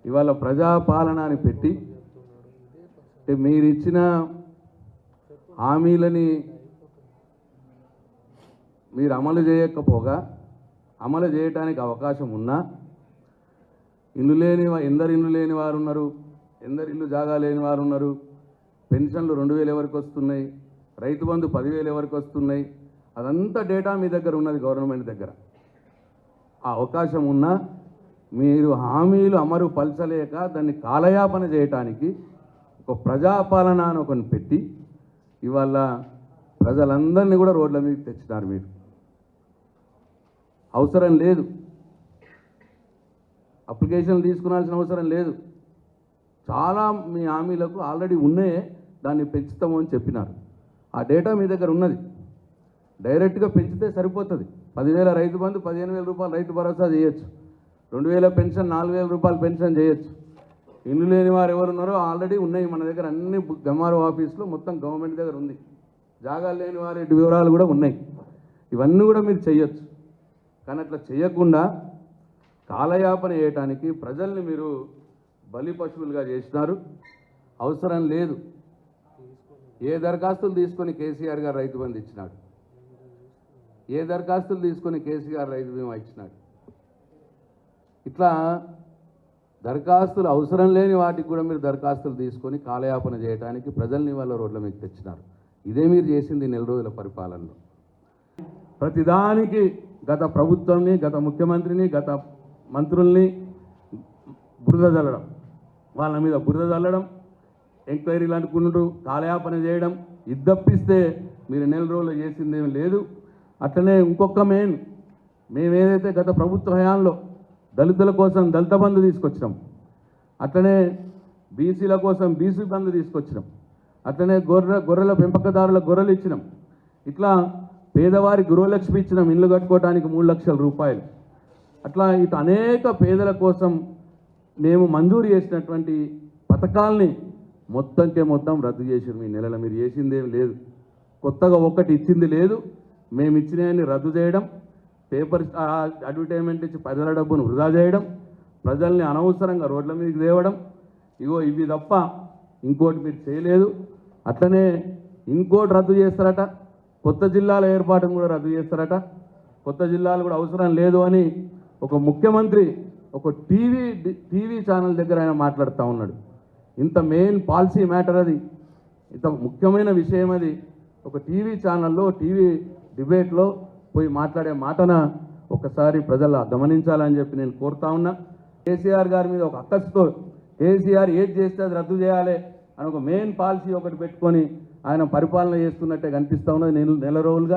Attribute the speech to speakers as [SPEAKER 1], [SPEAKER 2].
[SPEAKER 1] ఇవాళ ప్రజాపాలన అని పెట్టి మీరు ఇచ్చిన హామీలని మీరు అమలు చేయకపోగా అమలు చేయడానికి అవకాశం ఉన్నా ఎందరు ఇల్లు లేని వారు ఉన్నారు, ఎందరు ఇల్లు జాగా లేని వారు ఉన్నారు, పెన్షన్లు 2000 ఎవరికి వస్తున్నాయి, రైతు బంధు 10,000 ఎవరికి వస్తున్నాయి, అదంతా డేటా మీ దగ్గర ఉన్నది, గవర్నమెంట్ దగ్గర. ఆ అవకాశం ఉన్నా మీరు హామీలు అమలు పరచలేక దాన్ని కాలయాపన చేయటానికి ఒక ప్రజాపాలన అని ఒకని పెట్టి ఇవాళ ప్రజలందరినీ కూడా రోడ్ల మీదకి తెచ్చినారు. మీరు అవసరం లేదు, అప్లికేషన్లు తీసుకునాల్సిన అవసరం లేదు. చాలా మీ హామీలకు ఆల్రెడీ ఉన్నాయే, దాన్ని పెంచుతాము అని చెప్పినారు. ఆ డేటా మీ దగ్గర ఉన్నది. డైరెక్ట్గా పెంచితే సరిపోతుంది. 10,000 రైతు బంధు, 15,000 రూపాయలు రైతు భరోసా చేయొచ్చు, 2,000 పెన్షన్, 4,000 రూపాయలు పెన్షన్ చేయొచ్చు. ఇల్లు లేని వారు ఎవరున్నారో ఆల్రెడీ ఉన్నాయి మన దగ్గర, అన్ని ఎంఆర్ఓ ఆఫీస్లో మొత్తం గవర్నమెంట్ దగ్గర ఉంది. జాగాలు లేని వారి వివరాలు కూడా ఉన్నాయి. ఇవన్నీ కూడా మీరు చేయొచ్చు. కానీ అట్లా చేయకుండా కాలయాపన చేయటానికి ప్రజల్ని మీరు బలి పశువులుగా చేసినారు. అవసరం లేదు. ఏ దరఖాస్తులు తీసుకొని కేసీఆర్ గారు రైతు బంధు ఇచ్చినాడు, ఏ దరఖాస్తులు తీసుకొని కేసీఆర్ రైతు బీమా ఇచ్చినాడు. ఇట్లా దరఖాస్తులు అవసరం లేని వాటికి కూడా మీరు దరఖాస్తులు తీసుకొని కాలయాపన చేయడానికి ప్రజల్ని వాళ్ళ రోడ్ల మీకు తెచ్చినారు. ఇదే మీరు చేసింది నెల రోజుల పరిపాలనలో. ప్రతిదానికి గత ప్రభుత్వాన్ని, గత ముఖ్యమంత్రిని, గత మంత్రుల్ని బురద చల్లడం, వాళ్ళ మీద బురద చల్లడం, ఎంక్వైరీలు అనుకుంటూ కాలయాపన చేయడం, ఇద్దప్పిస్తే మీరు నెల రోజులు చేసిందేమీ లేదు. అట్లనే ఇంకొక మేమేదైతే గత ప్రభుత్వ హయాంలో దళితుల కోసం దళిత బంధు తీసుకొచ్చినాం, అట్లనే బీసీల కోసం బీసీ బంధు తీసుకొచ్చినాం, అట్లనే గొర్రెల పెంపకదారుల గొర్రెలు ఇచ్చినాం. ఇట్లా పేదవారి గృహలక్ష్మి ఇచ్చినాం, ఇల్లు కట్టుకోవడానికి 3 లక్షల రూపాయలు. అట్లా ఇటు అనేక పేదల కోసం మేము మంజూరు చేసినటువంటి పథకాల్ని మొత్తం రద్దు చేసారు. మీ నెలలో మీరు చేసిందేం లేదు, కొత్తగా ఒక్కటి ఇచ్చింది లేదు. మేము ఇచ్చినవన్నీ రద్దు చేయడం, పేపర్ అడ్వర్టైజ్మెంట్ ఇచ్చి ప్రజల డబ్బును వృధా చేయడం, ప్రజల్ని అనవసరంగా రోడ్ల మీదకి తేవడం, ఇవి తప్ప ఇంకోటి మీరు చేయలేదు. అట్లనే ఇంకోటి రద్దు చేస్తారట, కొత్త జిల్లాల ఏర్పాటును కూడా రద్దు చేస్తారట. కొత్త జిల్లాలు కూడా అవసరం లేదు అని ఒక ముఖ్యమంత్రి ఒక టీవీ ఛానల్ దగ్గర ఆయన మాట్లాడుతూ ఉన్నాడు. ఇంత మెయిన్ పాలసీ మ్యాటర్ అది, ఇంత ముఖ్యమైన విషయం అది. ఒక టీవీ ఛానల్లో టీవీ డిబేట్లో పోయి మాట్లాడే మాటన ఒకసారి ప్రజలు గమనించాలని చెప్పి నేను కోరుతా ఉన్నా. కేసీఆర్ గారి మీద ఒక అక్కసుతో కేసీఆర్ ఏది చేస్తే అది రద్దు చేయాలి అని ఒక మెయిన్ పాలసీ ఒకటి పెట్టుకొని ఆయన పరిపాలన చేస్తున్నట్టే కనిపిస్తూ ఉన్నది నెల రోజులుగా.